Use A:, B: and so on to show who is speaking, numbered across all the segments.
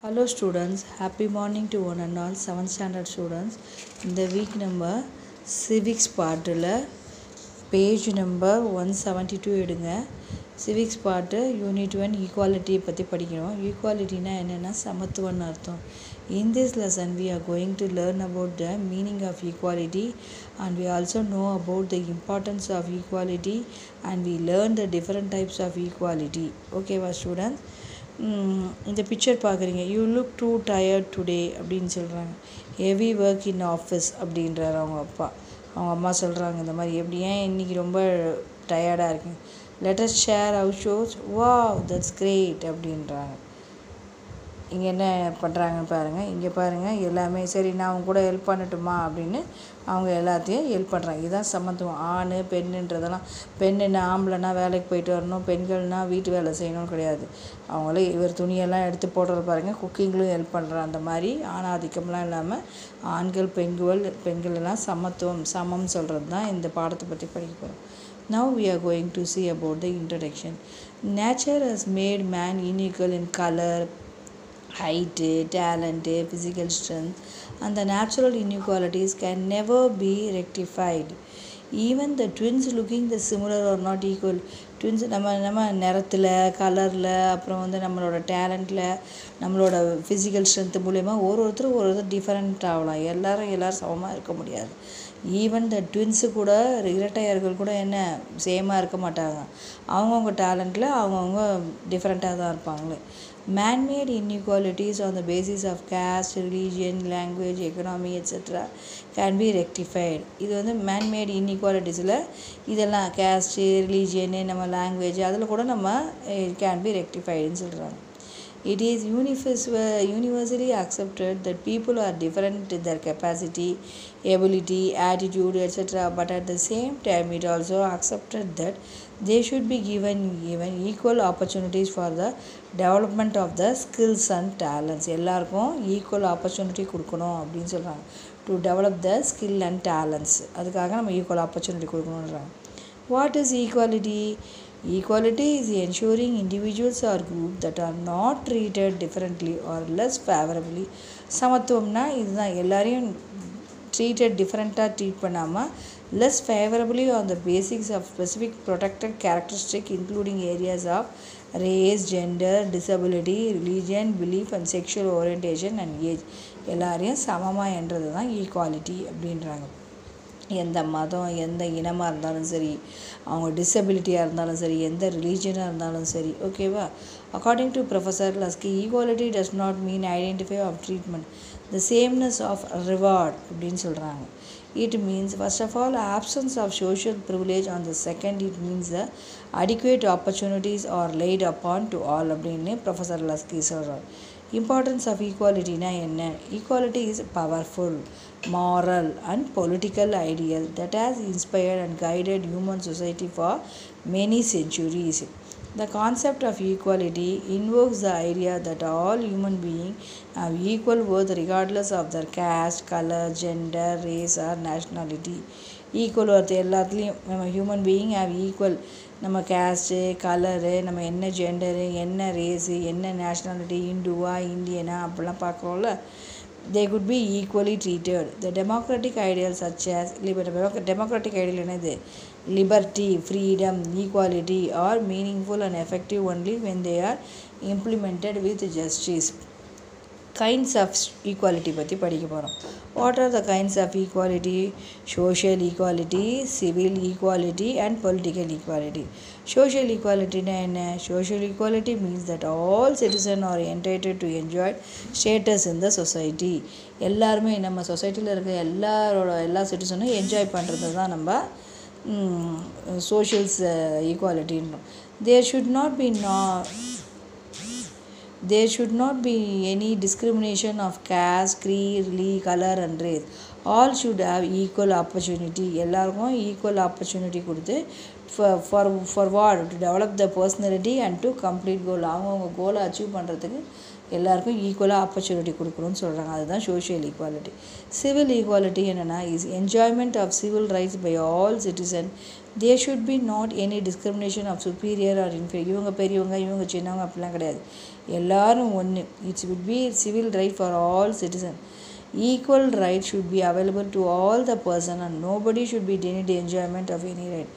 A: Hello students, happy morning to one and all 7th standard students. In the week number civics part page number 172 எடுங்க. civics part unit 1 equality பற்றி படிக்கணும். equalityனா என்னென்னா சமத்துவம்னு அர்த்தம். In this lesson we are going to learn about the meaning of equality and we also know about the importance of equality and we learn the different types of equality. Okay students? இந்த picture பார்க்குறீங்க. You look too tired today அப்படின்னு சொல்கிறாங்க. Heavy work in office அப்படின்றாரு அவங்க அப்பா. அவங்க அம்மா சொல்கிறாங்க இந்த மாதிரி எப்படி ஏன் இன்றைக்கி ரொம்ப டயர்டாக இருக்குங்க. Let's share how shows wow that's great அப்படின்றாங்க. இங்கே என்ன பண்ணுறாங்கன்னு பாருங்கள். இங்கே பாருங்கள் எல்லாமே சரி நான் அவங்க கூட ஹெல்ப் பண்ணட்டுமா அப்படின்னு அவங்க எல்லாத்தையும் ஹெல்ப் பண்ணுறாங்க. இதுதான் சமத்துவம். ஆண் பெண்ணுன்றதெல்லாம் பெண்ணுன்னா ஆம்பளைனா வேலைக்கு போயிட்டு வரணும், பெண்கள்னால் வீட்டு வேலை செய்யணும் கிடையாது. அவங்களே இவர் துணியெல்லாம் எடுத்து போடுறது பாருங்கள். குக்கிங்லையும் ஹெல்ப் பண்ணுறாங்க. அந்த மாதிரி ஆணாதிக்கம்லாம் இல்லாமல் ஆண்கள் பெண்கள் எல்லாம் சமம் சொல்கிறது தான் இந்த பாடத்தை பற்றி படிக்க போகிறோம். Now we are going to see about the introduction. Nature has made man unequal in color, height, talent, physical strength, and the natural inequalities can never be rectified. Even the twins looking the similar or not equal. twins நம்ம நிறத்தில் கலரில் அப்புறம் நம்மளோட டேலண்ட்டில் நம்மளோட physical strength மூலயமா ஒருத்தர் different ஆகலாம். எல்லோரும் சமமாக இருக்க முடியாது. ஈவன் த ட்வின்ஸு கூட இரட்டையர்கள் கூட என்ன சேமாக இருக்க மாட்டாங்க. அவங்கவுங்க டேலண்ட்டில் அவங்கவுங்க டிஃப்ரெண்ட்டாக தான் இருப்பாங்களே. Man-made inequalities on the basis of caste, religion, language, economy, etc. can be rectified. இது man-made inequalitiesல இதெல்லாம் caste, religion, நம்ம language அதில் கூட நம்ம can be rectifiedன்னு சொல்கிறாங்க. It is universally accepted that people are different in their capacity, ability, attitude, etc. But at the same time, it also accepted that they should be given equal opportunities for the development of the skills and talents. எல்லாருக்கும் equal opportunity கொடுக்கணும் அப்படின்னு சொல்கிறாங்க. To develop the skill and talents, அதுக்காக நம்ம equal opportunity கொடுக்கணுன்றாங்க. What is equality? Equality is ensuring individuals or groups that are not treated differently or less favorably. சமத்துவம்னா இதுதான். எல்லாரையும் treated டிஃப்ரெண்ட்டாக ட்ரீட் பண்ணாமல் less favorably on the basis of specific protected characteristic including areas of race, gender, disability, religion, belief and sexual orientation and age. எல்லாரையும் சமமாக என்றது தான் equality அப்படின்றாங்க. எந்த மதம் எந்த இனமாக இருந்தாலும் சரி, அவங்க டிசபிலிட்டியாக இருந்தாலும் சரி, எந்த ரிலீஜனாக இருந்தாலும் சரி. ஓகேவா? According to professor Laski, equality does not mean identify of treatment, the sameness of reward அப்படின்னு சொல்கிறாங்க. It means first of all absence of social privilege, on the second it means the adequate opportunities are laid upon to all அப்படின்னு professor லஸ்கி சொல்கிறார். Importance of equality na enna? Equality is a powerful, moral and political ideal that has inspired and guided human society for many centuries. The concept of equality invokes the idea that all human beings have equal worth regardless of their caste, color, gender, race or nationality. Equal worth எல்லாத்துலேயும் நம்ம human being have equal. நம்ம caste, colour, நம்ம என்ன gender, என்ன race, என்ன nationality, இந்துவா இந்தியனா அப்படிலாம் பார்க்குறோம்ல, they could be equally treated. The democratic ideals such as democratic ideal என்னது? Liberty, freedom, equality are meaningful and effective only when they are implemented with justice. Kinds of equality பற்றி படிக்க போகிறோம். What are the kinds of equality? Social equality, civil equality and political equality. Social equality na enna? Social equality means that all citizens are entitled to enjoy status in the society. எல்லாருமே நம்ம சொசைட்டியில் இருக்க எல்லா சிட்டிசனும் enjoy பண்ணுறது தான் நம்ம socials ஈக்குவாலிட்டின்றோம். There should not be any discrimination of caste, creed, color and race. All should have equal opportunity. எல்லாருக்கும் equal opportunity கொடுத்து for what? To develop the personality and to complete goal. அவங்கவுங்க கோலை achieve பண்ணுறதுக்கு எல்லாருக்கும் ஈக்குவலாக opportunity கொடுக்கணும்னு சொல்கிறாங்க. அதுதான் சோஷியல் ஈக்குவாலிட்டி. சிவில் ஈக்குவாலிட்டி என்னென்னா is enjoyment of civil rights by all citizen. There should be not any discrimination of superior or inferior. இவங்க பெரியவங்க இவங்க சின்னவங்க அப்படிலாம் கிடையாது, எல்லாரும் ஒன்று. It's would be civil right for all citizen. Equal rights should be available to all the person and nobody should be denied the enjoyment of any right.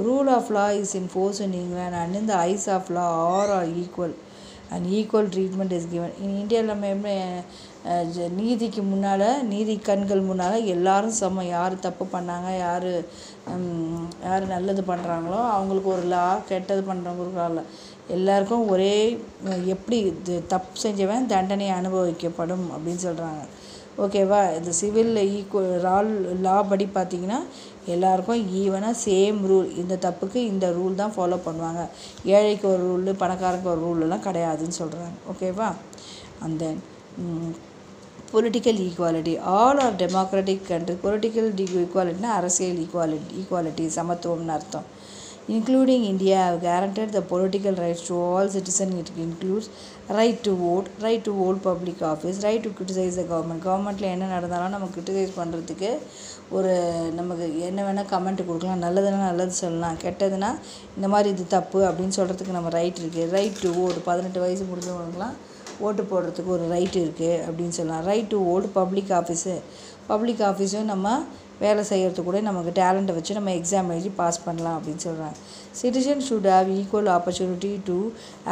A: Rule of law is enforced in England and in the eyes of law all are equal and equal treatment is given. In India நம்ம நீதிக்கு முன்னால், நீதி கண்கள் முன்னால் எல்லாரும் சமம். யார் தப்பு பண்ணாங்க, யார் நல்லது பண்ணுறாங்களோ அவங்களுக்கு ஒரு லா, கெட்டது பண்ணுறவங்களுக்கு ஒரு லா, எல்லாருக்கும் ஒரே, எப்படி தப்பு செஞ்சவன் தண்டனை அனுபவிக்கப்படும் அப்படின்னு சொல்கிறாங்க. ஓகேவா? இந்த சிவில் லா படி பார்த்திங்கன்னா எல்லாருக்கும் ஈவனாக சேம் ரூல், இந்த தப்புக்கு இந்த ரூல் தான் ஃபாலோ பண்ணுவாங்க. ஏழைக்கு ஒரு ரூல், பணக்காரருக்கு ஒரு ரூலெலாம் கிடையாதுன்னு சொல்கிறாங்க. ஓகேவா? And then political equality. All are democratic country. Political ஈக்குவாலிட்டினா அரசியல் ஈக்குவாலிட்டி, சமத்துவம்னு அர்த்தம். Including India have guaranteed the political rights to all citizens. It includes right to vote, right to hold public office, right to criticize the government. கவர்மெண்ட்டில் என்ன நடந்தாலும் நம்ம criticise பண்ணுறதுக்கு ஒரு, நமக்கு என்ன வேணால் கமெண்ட் கொடுக்கலாம். நல்லதுன்னா நல்லது சொல்லலாம், கெட்டதுன்னா இந்த மாதிரி இது தப்பு அப்படின்னு சொல்கிறதுக்கு நம்ம ரைட் இருக்குது. ரைட் டு ஓட், 18 வயசு முடிஞ்சவங்களுக்குலாம் ஓட்டு போடுறதுக்கு ஒரு ரைட் இருக்குது அப்படின்னு சொல்லலாம். ரைட் டு ஓட் பப்ளிக் ஆஃபீஸும் நம்ம வேலை செய்கிறதுக்கு கூட நமக்கு டேலண்ட்டை வச்சு நம்ம எக்ஸாம் எழுதி பாஸ் பண்ணலாம் அப்படின்னு சொல்கிறாங்க. Citizen should have equal opportunity to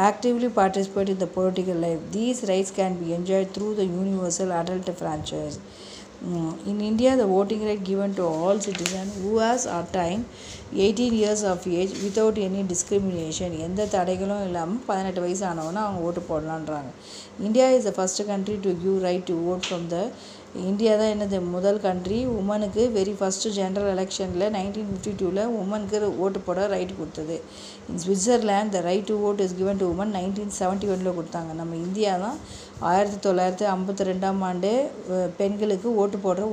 A: actively participate in the political life. These rights can be enjoyed through the universal adult franchise. In India, the voting right given to all citizens who has attained 18 years of age without any discrimination. எந்த தடைகளும் இல்லாமல் 18 வயசு ஆனவொன்னா அவங்க ஓட்டு போடலான்றாங்க. India is the first country to give right to vote from the. India தான் என்னது முதல் கண்ட்ரி உமனுக்கு வெரி ஃபஸ்ட்டு ஜென்ரல் எலெக்ஷனில் 1952 உமனுக்கு ஓட்டு போட ரைட் கொடுத்தது. In Switzerland the right to vote is given to women 1971 கொடுத்தாங்க. நம்ம இந்தியா தான் 1952 ஆண்டு பெண்களுக்கு ஓட்டு போடுற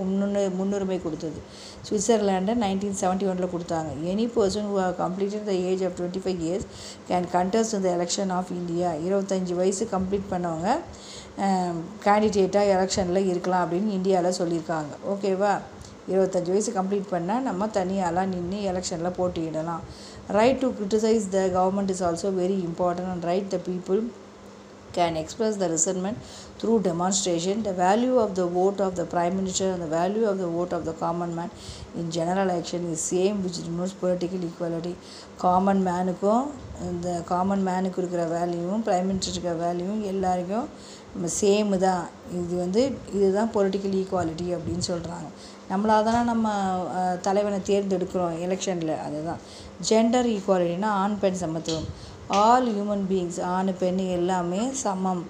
A: முன்னுரிமை கொடுத்தது. ஸ்விட்சர்லாண்டை 1971 கொடுத்தாங்க. Any person who have completed the age of 25 years can contest in the election of India. 25 வயசு கம்ப்ளீட் பண்ணவங்க கேண்டிடேட்டாக எலெக்ஷனில் இருக்கலாம் அப்படின்னு இந்தியாவில் சொல்லியிருக்காங்க. ஓகேவா? 25 வயசு கம்ப்ளீட் பண்ணால் நம்ம தனியாலாம் நின்று எலெக்ஷனில் போட்டியிடலாம். Right to criticise the government is also very important and right the people can express the resentment through demonstration. The value of the vote of the Prime Minister and the value of the vote of the common man in general election is same, which denotes political equality. Common மேனுக்கும் இந்த common மேனுக்கு இருக்கிற வேல்யூவும் prime மினிஸ்டருக்கு வேல்யூவும் எல்லாருக்கும் நம்ம சேமு தான். இதுதான் political equality அப்படின்னு சொல்கிறாங்க. நம்மளாக தானே நம்ம தலைவனை தேர்ந்தெடுக்கிறோம் எலெக்ஷனில். அதுதான் ஜெண்டர் ஈக்குவாலிட்டினா ஆண் பெண் சமத்துவம். ஆல் ஹியூமன் பீயிங்ஸ், ஆண் பெண் எல்லாமே சமம்.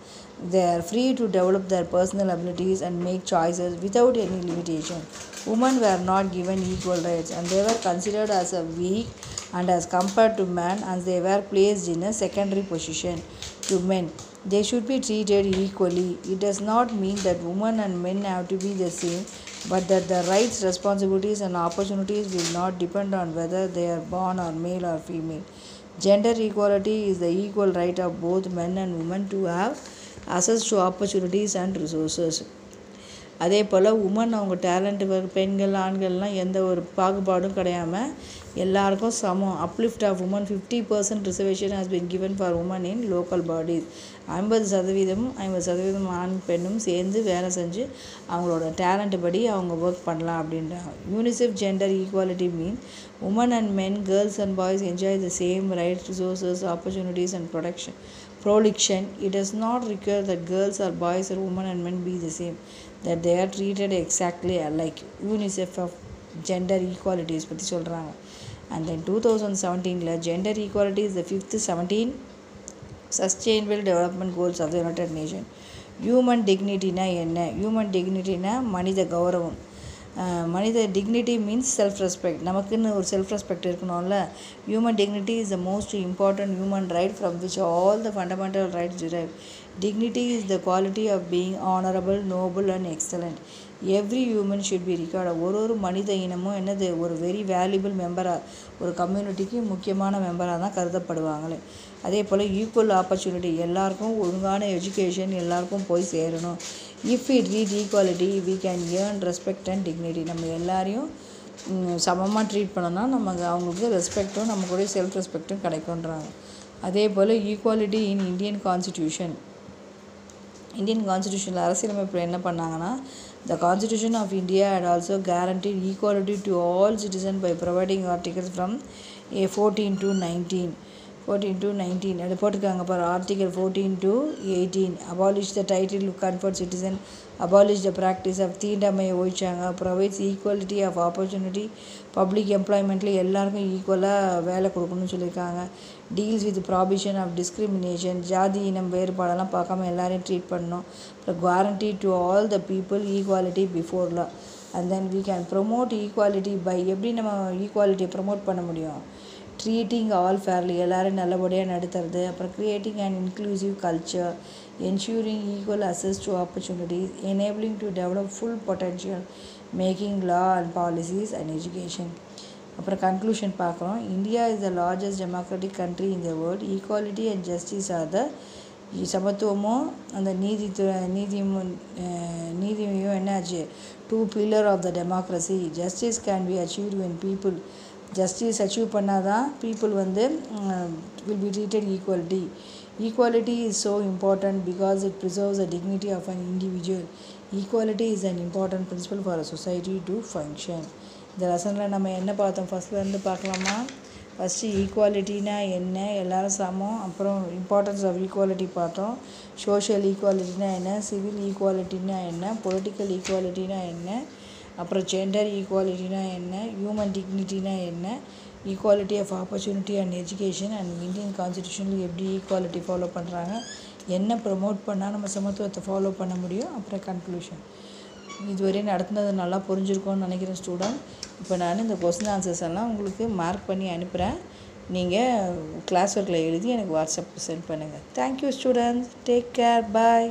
A: they are free to develop their personal abilities and make choices without any limitation. Women were not given equal rights and they were considered as a weak and as compared to men, and they were placed in a secondary position to men. They should be treated equally. It does not mean that women and men have to be the same, but that the rights, responsibilities and opportunities will not depend on whether they are born or male or female. Gender equality is the equal right of both men and women to have access to opportunities and resources. அதே போல் woman அவங்க talent, பெண்கள் ஆண்கள்லாம் எந்த ஒரு பாகுபாடும் கிடையாமல் எல்லாருக்கும் சமம். Uplift of woman 50% reservation has been given for woman in local bodies. 50% ஆண் பெண்ணும் சேர்ந்து வேலை செஞ்சு அவங்களோட டேலண்ட்டு படி அவங்க ஒர்க் பண்ணலாம் அப்படின்றாங்க. UNICEF gender equality mean women and men, girls and boys enjoy the same rights, resources, opportunities and proliction. It does not require that girls or boys or women and men be the same, that they are treated exactly alike. UNICEF of gender equalities பற்றி சொல்கிறாங்க. And then 2017 gender equality is the 5th 17 sustainable development goals of the United Nations. Human dignity-னா என்ன? Human dignity-னா மனித கௌரவம். மனித dignity means self respect. நமக்குன்னு ஒரு self respect இருக்கணும்ல. Human dignity is the most important human right from which all the fundamental rights drive. Dignity is the quality of being honorable, noble and excellent. Every human should be regarded. ஒரு மனித இனமும் என்னது ஒரு very valuable மெம்பராக, ஒரு கம்யூனிட்டிக்கு முக்கியமான மெம்பராக தான் கருதப்படுவாங்களே. அதே போல் ஈக்குவல் ஆப்பர்ச்சுனிட்டி, எல்லாருக்கும் ஒழுங்கான எஜுகேஷன் எல்லாருக்கும் போய் சேரணும். If we treat equality we can earn respect and dignity. நம்ம எல்லாரையும் சமமாக ட்ரீட் பண்ணோன்னா நமக்கு அவங்களுக்கு ரெஸ்பெக்டும் நமக்குடைய செல்ஃப் ரெஸ்பெக்டும் கிடைக்குன்றாங்க. அதே போல் ஈக்குவாலிட்டி இன் இந்தியன் கான்ஸ்டியூஷனில் அரசியலமைப்பில் என்ன பண்ணாங்கன்னா, the Constitution of India had also guaranteed equality to all citizens by providing articles from 14 to 19. அது போட்டிருக்காங்க பாரு. Article 14 to 18 abolish the title conferred citizen, abolish the practice of தீண்டாமையை ஒழிச்சாங்க. provides equality of opportunity, public எம்ப்ளாய்மெண்ட்டில் எல்லாருக்கும் ஈக்குவலாக வேலை கொடுக்கணும்னு சொல்லியிருக்காங்க. Deals with prohibition of discrimination, ஜாதி இனம் வேறுபாடெல்லாம் பார்க்காம எல்லாரையும் ட்ரீட் பண்ணணும். அப்புறம் guarantee to all the people equality before law. and then we can promote equality by, எப்படி நம்ம ஈக்குவாலிட்டியை ப்ரமோட் பண்ண முடியும்? ட்ரீட்டிங் ஆல் ஃபேர்லி, எல்லோரும் நல்லபடியாக நடத்துறது. அப்புறம் creating and inclusive culture, ensuring equal access to opportunities, enabling to develop full potential, making law and policies and education. அப்புறம் conclusion பார்க்குறோம். India is the largest democratic country in the world. Equality and justice are the, சமத்துவமும் அந்த நீதியும் என்னாச்சு, 2 pillars of the democracy. Justice can be achieved when people, justice achieve பண்ணால் தான் people வந்து will be treated equality. Equality is so important because it preserves the dignity of an individual. Equality is an important principle for a society to function. இந்த லெசனில் நம்ம என்ன பார்த்தோம், ஃபஸ்ட்லேருந்து பார்க்கலாமா? ஃபஸ்ட்டு ஈக்குவாலிட்டினா என்ன, எல்லோரும் சமம். அப்புறம் இம்பார்ட்டன்ஸ் ஆஃப் ஈக்குவாலிட்டி பார்த்தோம். சோஷியல் ஈக்குவாலிட்டினா என்ன, சிவில் ஈக்குவாலிட்டினா என்ன, பொலிட்டிக்கல் ஈக்குவாலிட்டினா என்ன, அப்புறம் ஜெண்டர் ஈக்குவாலிட்டினா என்ன, ஹியூமன் டிக்னிட்டினா என்ன, equality of opportunity and education and Indian கான்ஸ்டியூஷனில் எப்படி ஈக்குவாலிட்டி ஃபாலோ பண்ணுறாங்க, என்ன ப்ரமோட் பண்ணால் நம்ம சமத்துவத்தை ஃபாலோ பண்ண முடியும். அப்புறம் கன்க்ளூஷன். இதுவரை நடத்துனது நல்லா புரிஞ்சிருக்கோன்னு நினைக்கிறேன் ஸ்டூடெண்ட். இப்போ நான் இந்த கொஸ்டின் ஆன்சர்ஸ் எல்லாம் உங்களுக்கு மார்க் பண்ணி அனுப்புகிறேன். நீங்கள் கிளாஸ் ஒர்க்கில் எழுதி எனக்கு வாட்ஸ்அப்பில் சென்ட் பண்ணுங்கள். Thank you students. Take care. பாய்.